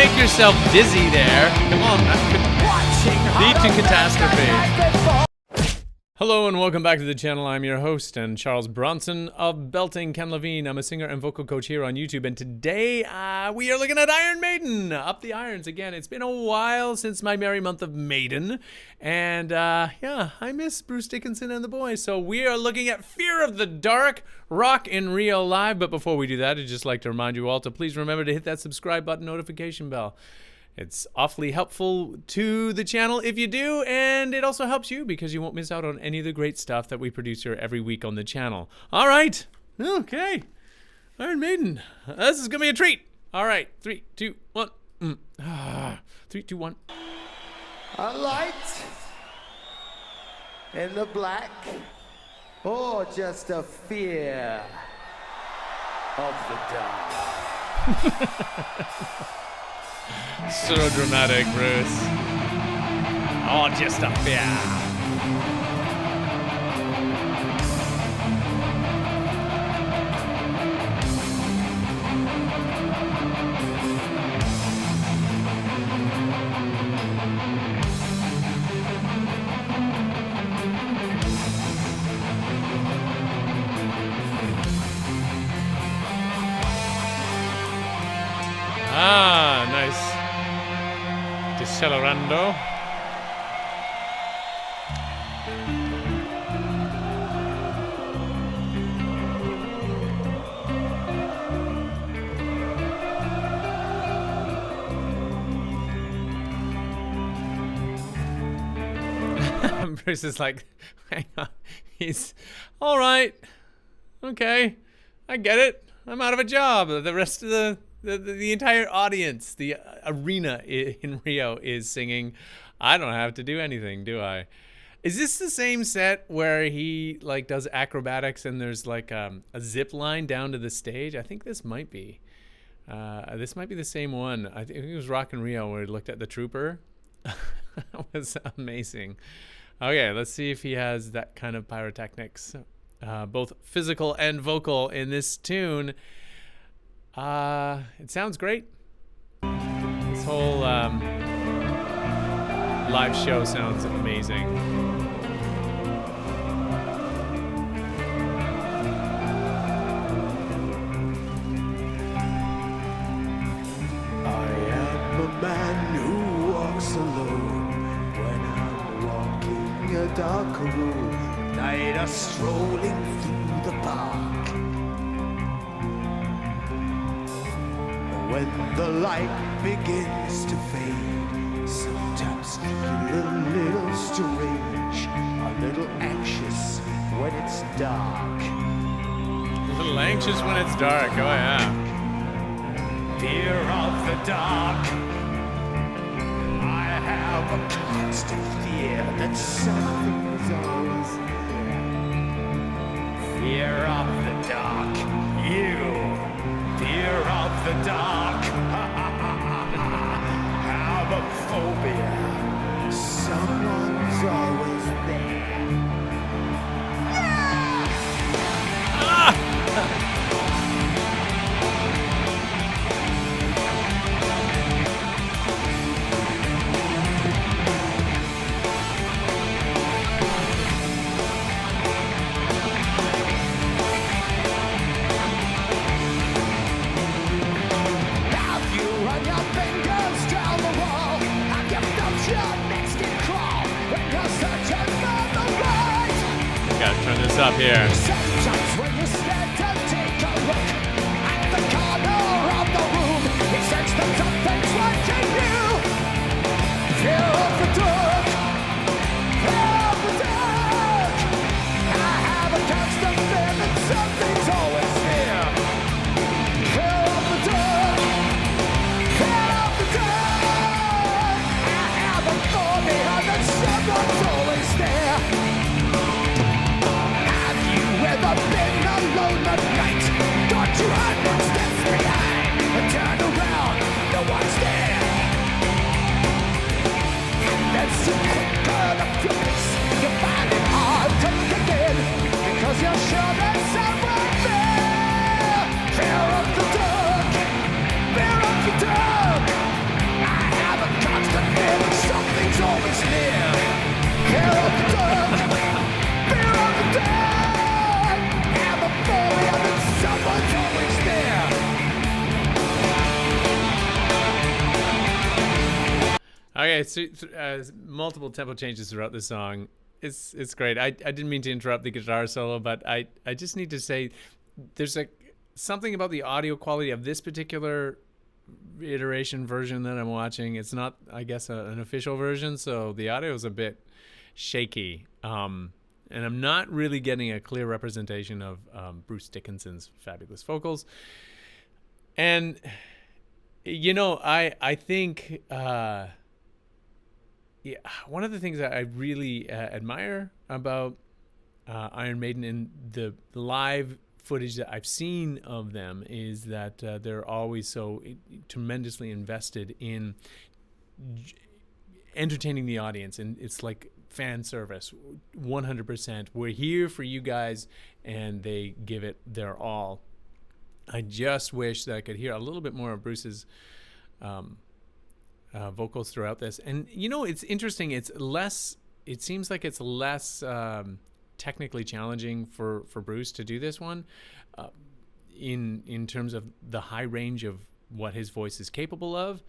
make yourself dizzy there. Come on, that could lead to catastrophe. Hello and welcome back to the channel. I'm your host and Charles Bronson of Belting Ken Levine. I'm a singer and vocal coach here on YouTube, and today we are looking at Iron Maiden, Up the Irons again. It's been a while since my merry month of Maiden, and yeah, I miss Bruce Dickinson and the boys. So we are looking at Fear of the Dark, Rock in Rio Live. But before we do that, I'd just like to remind you all to please remember to hit that subscribe button, notification bell. It's awfully helpful to the channel if you do, and it also helps you because you won't miss out on any of the great stuff that we produce here every week on the channel. All right. Okay. Iron Maiden. This is going to be a treat. All right. 3, 2, 1. 3, 2, 1. A light in the black, or just a fear of the dark. So dramatic, Bruce. Oh, just a fear. Ah, nice. Accelerando. Bruce is like, hang on. He's all right. Okay, I get it. I'm out of a job. The rest of the entire audience, the arena in Rio is singing. I don't have to do anything, do I? Is this the same set where he like does acrobatics and there's like a zip line down to the stage? I think this might be. This might be the same one. I think it was Rock in Rio where he looked at the trooper. That was amazing. Okay, let's see if he has that kind of pyrotechnics, both physical and vocal in this tune. It sounds great. This whole live show sounds amazing. I am a man who walks alone when I'm walking a dark road. Night are strolling through the park. When the light begins to fade, sometimes feel a little strange, a little anxious when it's dark. A little anxious when it's dark, oh yeah. Fear of the dark. I have a constant fear that something's always there. Fear of the dark. You. Fear of the dark. Have a phobia. Someone's always there. Gotta turn this up here. Sometimes when you stand and take a look at the corner of the room, you sense that something's watching you. Fear of the dark. Fear of the dark. I have a constant fear that something's always here. Fear of the dark. Fear of the dark. I have a phobia that someone's always there. The Okay, so multiple tempo changes throughout the song. It's great. I didn't mean to interrupt the guitar solo, but I just need to say there's something about the audio quality of this particular iteration version that I'm watching. It's not, I guess, an official version, so the audio is a bit shaky. And I'm not really getting a clear representation of Bruce Dickinson's fabulous vocals. And, you know, I think... yeah, one of the things that I really admire about Iron Maiden and the live footage that I've seen of them is that they're always so tremendously invested in entertaining the audience, and it's like fan service, 100%. We're here for you guys, and they give it their all. I just wish that I could hear a little bit more of Bruce's vocals throughout this. And you know, it's interesting, it seems like it's less technically challenging for Bruce to do this one in terms of the high range of what his voice is capable of.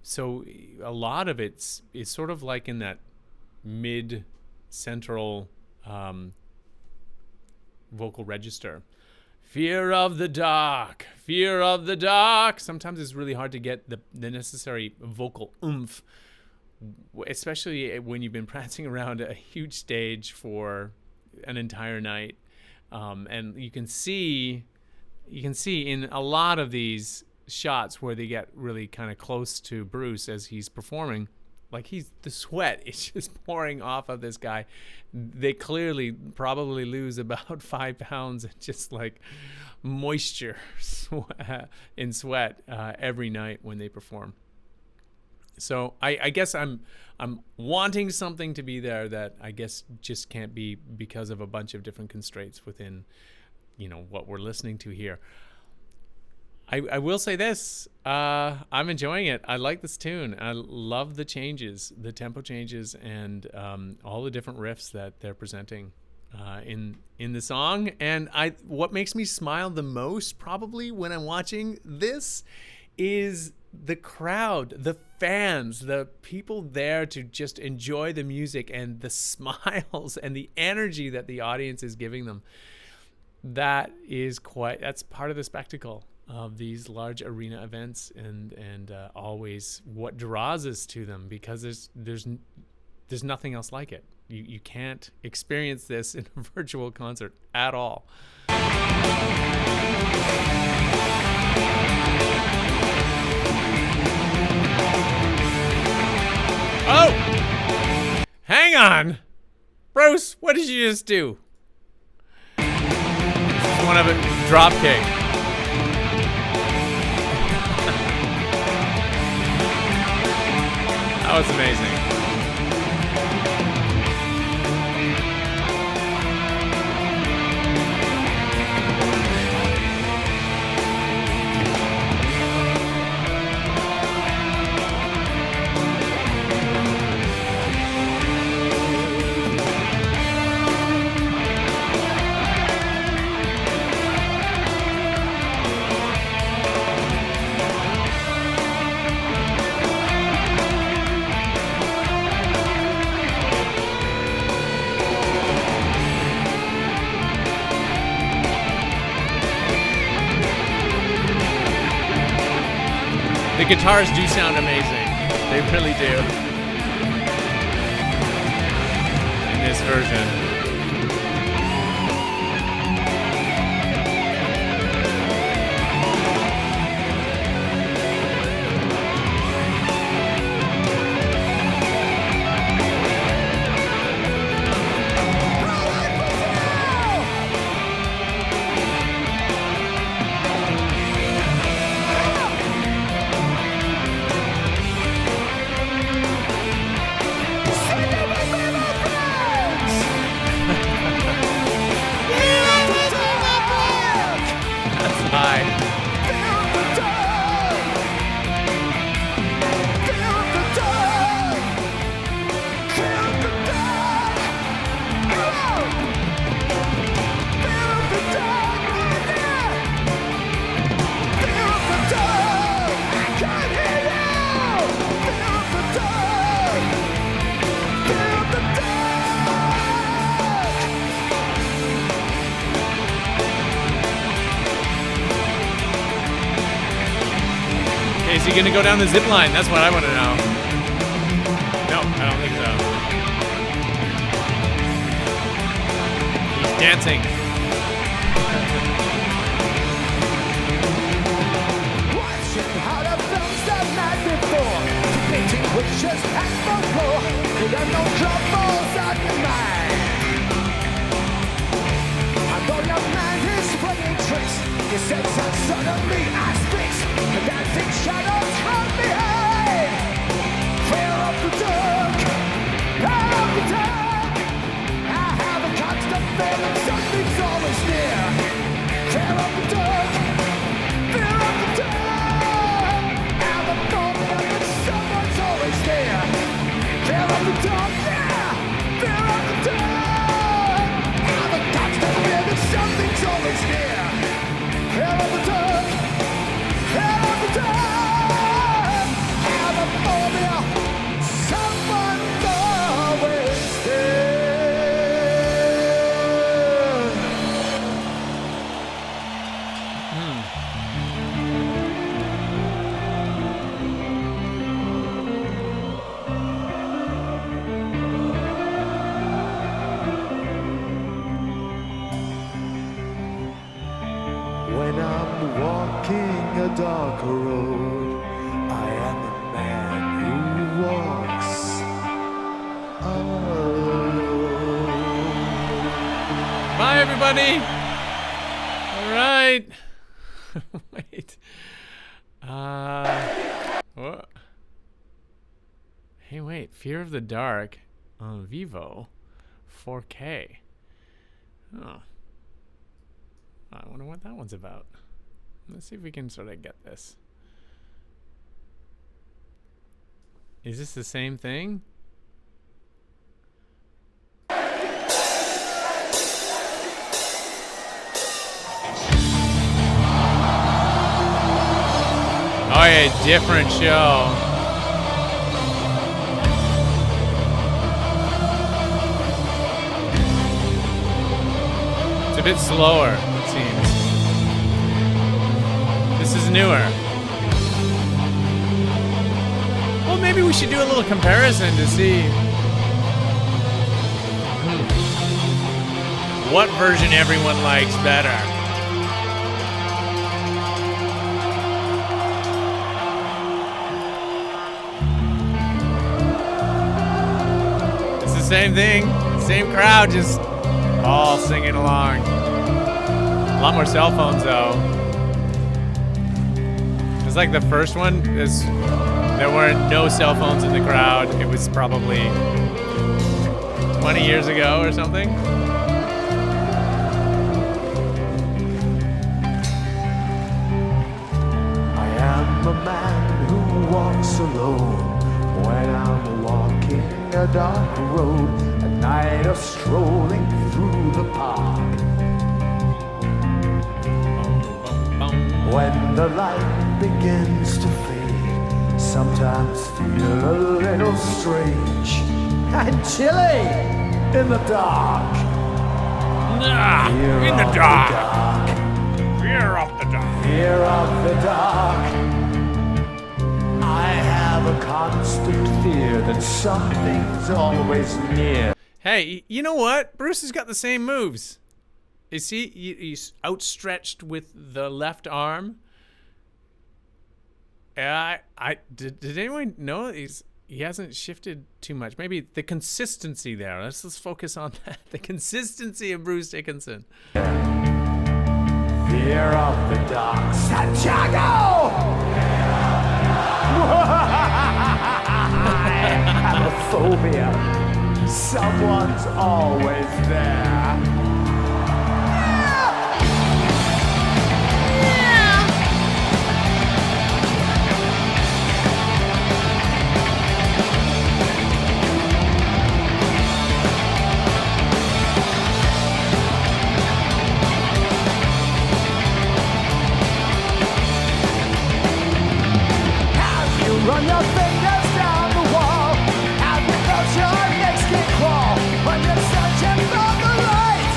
So a lot of it's sort of like in that mid central vocal register. Fear of the dark, fear of the dark. Sometimes it's really hard to get the necessary vocal oomph, especially when you've been prancing around a huge stage for an entire night. And you can see in a lot of these shots where they get really kind of close to Bruce as he's performing, like the sweat is just pouring off of this guy. They clearly probably lose about 5 pounds in just like moisture in sweat every night when they perform. So I guess I'm wanting something to be there that I guess just can't be because of a bunch of different constraints within, you know, what we're listening to here. I will say this, I'm enjoying it. I like this tune. I love the changes, the tempo changes, and all the different riffs that they're presenting in the song. And what makes me smile the most probably when I'm watching this is the crowd, the fans, the people there to just enjoy the music and the smiles and the energy that the audience is giving them. That's part of the spectacle of these large arena events, and always what draws us to them, because there's nothing else like it. You can't experience this in a virtual concert at all. Oh! Hang on! Bruce, what did you just do? This is one of a drop kick. That was amazing. The guitars do sound amazing. They really do. In this version. Is he gonna go down the zip line? That's what I want to know. No, I don't think so. He's dancing. Watching how the films the night before, debating witches and folklore. There are no troubles on your mind. I know your man is playing tricks. He says that suddenly I speaks. The dancing shadows from behind. Fear of the dark, fear of the dark. I have a constant feeling something's always near. Fear of the dark, fear of the dark. I'm a moment that someone's always there. Fear of the dark, yeah. Fear of the dark. I'm a constant feeling something's always near. Fear of the dark, fear of the dark. I'm a phobia, someone's always there. When I'm walking a dark road, I am a man who walks alone. Bye, everybody. All right. Wait. What? Hey, wait. Fear of the Dark on Vivo 4K. Oh. I wonder what that one's about. Let's see if we can sort of get this. Is this the same thing? Oh yeah, different show. It's a bit slower, it seems. This is newer. Well, maybe we should do a little comparison to see what version everyone likes better. It's the same thing, same crowd, just all singing along. A lot more cell phones though. It's like the first one, there weren't no cell phones in the crowd. It was probably 20 years ago or something. I am a man who walks alone when I'm walking a dark road, a night of strolling through the park. When the light begins to fade, sometimes feel a little strange and chilly in the dark. Fear In the of dark. Fear of the dark. Fear of the dark. I have a constant fear that something's always near. Hey, you know what? Bruce has got the same moves. You see, he's outstretched with the left arm. Did anyone know he hasn't shifted too much? Maybe the consistency there. Let's focus on that. The consistency of Bruce Dickinson. Fear of the dark. Santiago! I have a phobia. Someone's always there. Run your fingers down the wall, and without your legs can crawl. When you're searching for the light,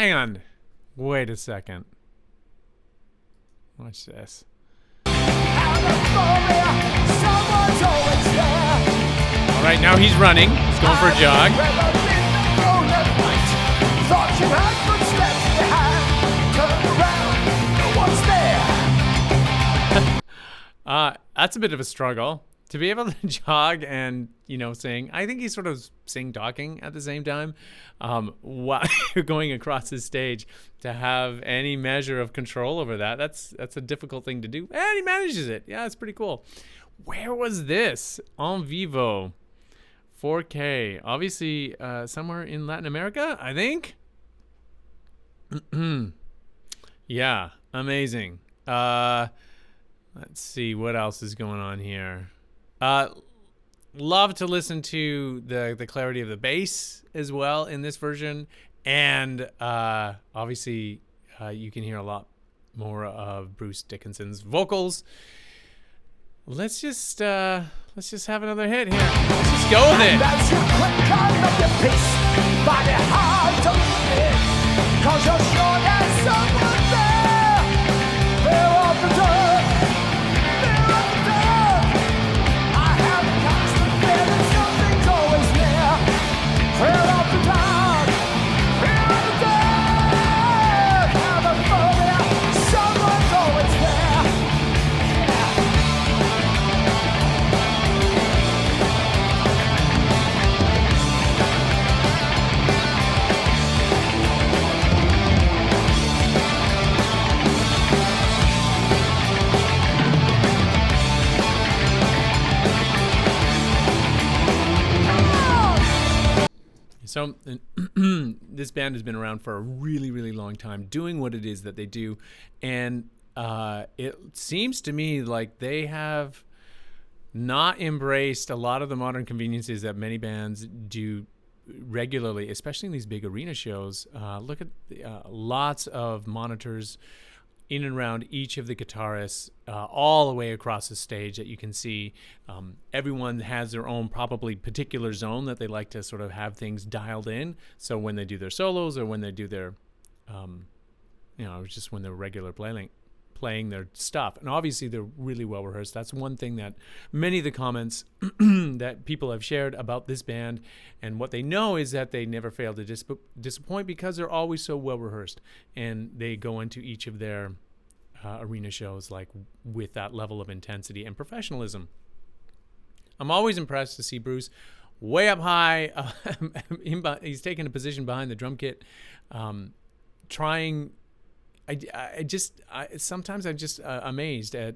hang on. Wait a second. Watch this. All right, now he's running. He's going for a jog. That's a bit of a struggle to be able to jog and, you know, sing. I think he's sort of sing-talking at the same time while you're going across the stage. To have any measure of control over that, that's a difficult thing to do. And he manages it. Yeah, it's pretty cool. Where was this? En vivo. 4K. Obviously, somewhere in Latin America, I think. Yeah, amazing. Let's see what else is going on here. Love to listen to the clarity of the bass as well in this version, and obviously you can hear a lot more of Bruce Dickinson's vocals. Let's just have another hit here. Let's just go with it. That's your quick kind of your piece. Find it hard to live, 'cause you're sure there's someone there. They're off the door. They're off the door. I have a constant fear that something's always near. They're off the door. They're off the door. Have a phobia. Someone's always there. So this band has been around for a really, really long time, doing what it is that they do. And it seems to me like they have not embraced a lot of the modern conveniences that many bands do regularly, especially in these big arena shows. Look at lots of monitors in and around each of the guitarists, all the way across the stage that you can see. Everyone has their own probably particular zone that they like to sort of have things dialed in. So when they do their solos or when they do their, just when they're regular playing their stuff. And obviously they're really well rehearsed. That's one thing that many of the comments that people have shared about this band, and what they know is that they never fail to disappoint because they're always so well rehearsed, and they go into each of their arena shows like with that level of intensity and professionalism. I'm always impressed to see Bruce way up high. He's taking a position behind the drum kit, trying. Sometimes I'm just amazed at,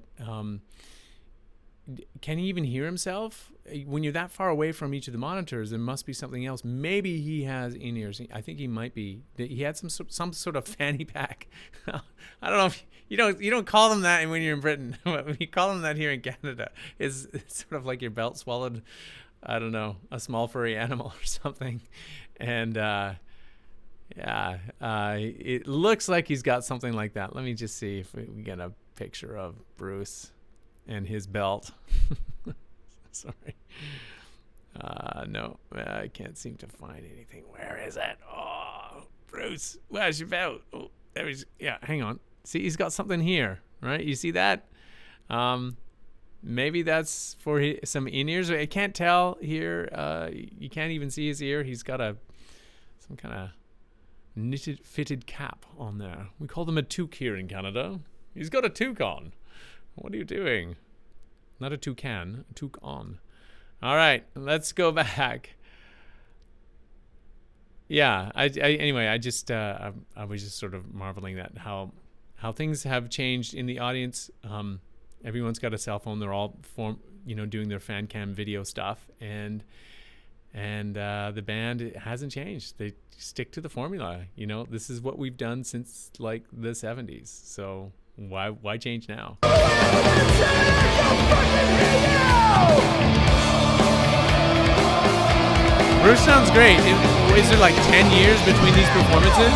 can he even hear himself? When you're that far away from each of the monitors, there must be something else. Maybe he has in-ears. I think he might be. He had some sort of fanny pack. I don't know if you don't call them that when you're in Britain. You call them that here in Canada. It's sort of like your belt swallowed, I don't know, a small furry animal or something. And it looks like he's got something like that. Let me just see if we get a picture of Bruce and his belt. Sorry. No, I can't seem to find anything. Where is it? Oh, Bruce, where's your belt? Oh, there he's. Yeah, hang on. See, he's got something here, right? You see that? Maybe that's for some in-ears. I can't tell here. You can't even see his ear. He's got some kind of fitted cap on there. We call them a toque here in Canada. He's got a toque on. What are you doing? Not a toucan, a toque on. All right, let's go back. Yeah, anyway, I was just sort of marveling at how things have changed in the audience. Everyone's got a cell phone. They're all doing their fan cam video stuff, and the band hasn't changed. They stick to the formula. This is what we've done since like the 70s. So why change now? Bruce sounds great. Is there like 10 years between these performances?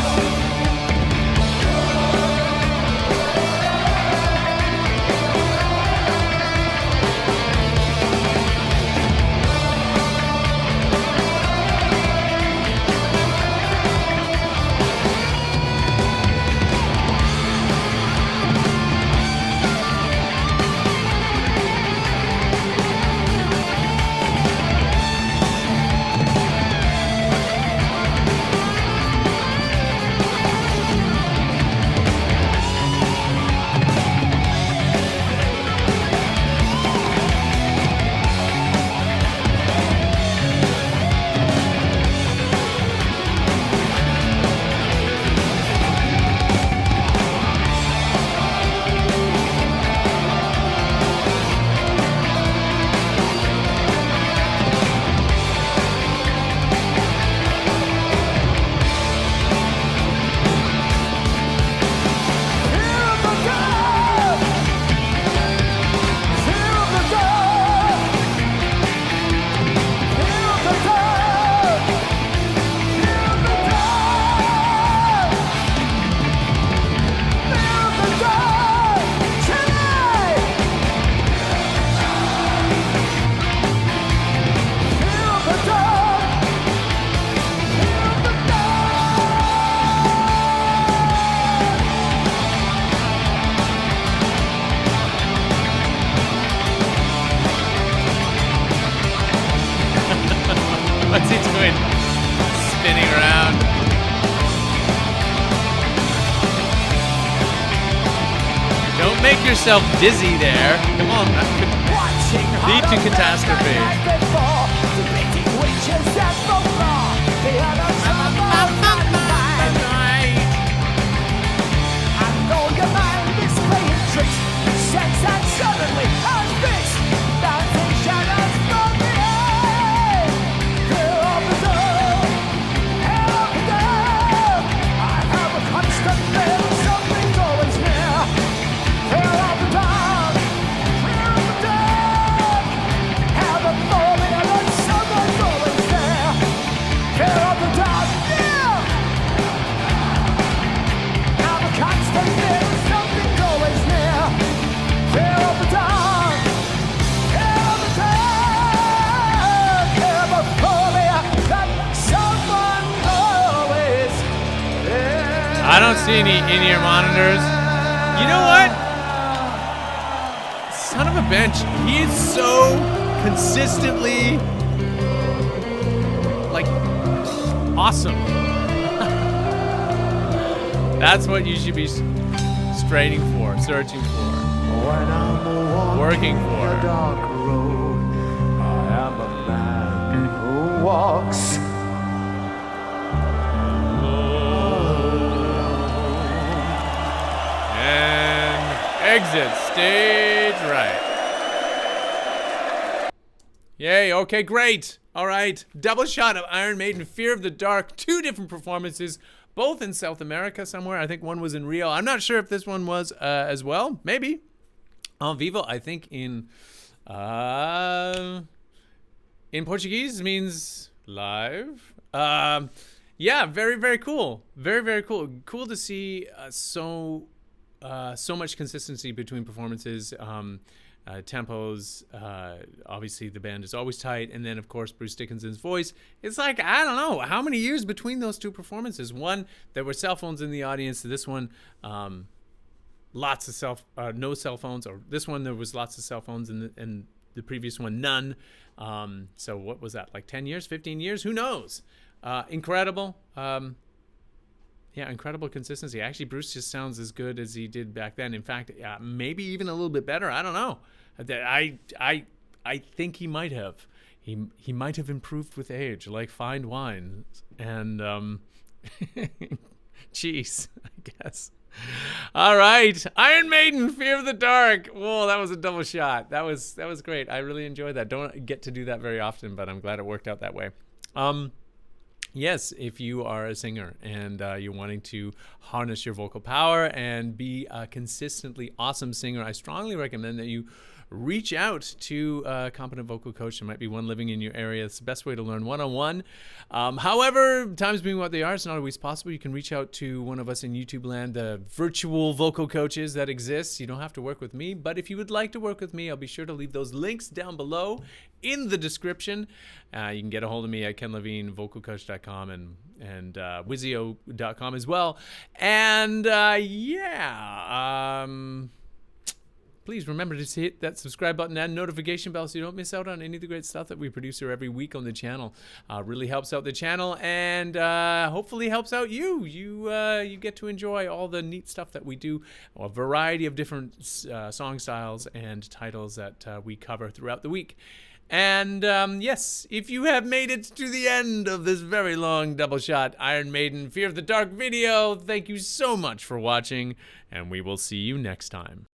around. Don't make yourself dizzy there. Come on, that could lead to catastrophe. I don't see any in-ear monitors. You know what? Son of a bench. He is so consistently, like, awesome. That's what you should be straining for, searching for, working for. Dark road, I am a man who walks. Exit stage right. Yay, okay, great. All right, double shot of Iron Maiden, Fear of the Dark. 2 different performances, both in South America somewhere. I think one was in Rio. I'm not sure if this one was as well. Maybe. En vivo, I think in Portuguese means live. Yeah, very, very cool. Very, very cool. Cool to see so much consistency between performances, tempos. Obviously, the band is always tight, and then of course Bruce Dickinson's voice. It's like, I don't know how many years between those 2 performances. One, there were cell phones in the audience. This one, lots of no cell phones. Or this one, there was lots of cell phones, and the previous one, none. So what was that? Like 10 years, 15 years? Who knows? Incredible. Yeah, incredible consistency. Actually, Bruce just sounds as good as he did back then. In fact, maybe even a little bit better. I don't know. I think he might have. He might have improved with age, like fine wine and cheese, I guess. All right, Iron Maiden, Fear of the Dark. Whoa, that was a double shot. That was great. I really enjoyed that. Don't get to do that very often, but I'm glad it worked out that way. Yes, if you are a singer and you're wanting to harness your vocal power and be a consistently awesome singer, I strongly recommend that you reach out to a competent vocal coach. There might be one living in your area. It's the best way to learn one-on-one. However, times being what they are, it's not always possible. You can reach out to one of us in YouTube land, the virtual vocal coaches that exist. You don't have to work with me, but if you would like to work with me, I'll be sure to leave those links down below in the description. You can get a hold of me at kenlevinevocalcoach.com and wizio.com as well. And please remember to hit that subscribe button and notification bell so you don't miss out on any of the great stuff that we produce here every week on the channel. Really helps out the channel and hopefully helps out you. You get to enjoy all the neat stuff that we do, a variety of different song styles and titles that we cover throughout the week. And yes, if you have made it to the end of this very long double shot Iron Maiden Fear of the Dark video, thank you so much for watching, and we will see you next time.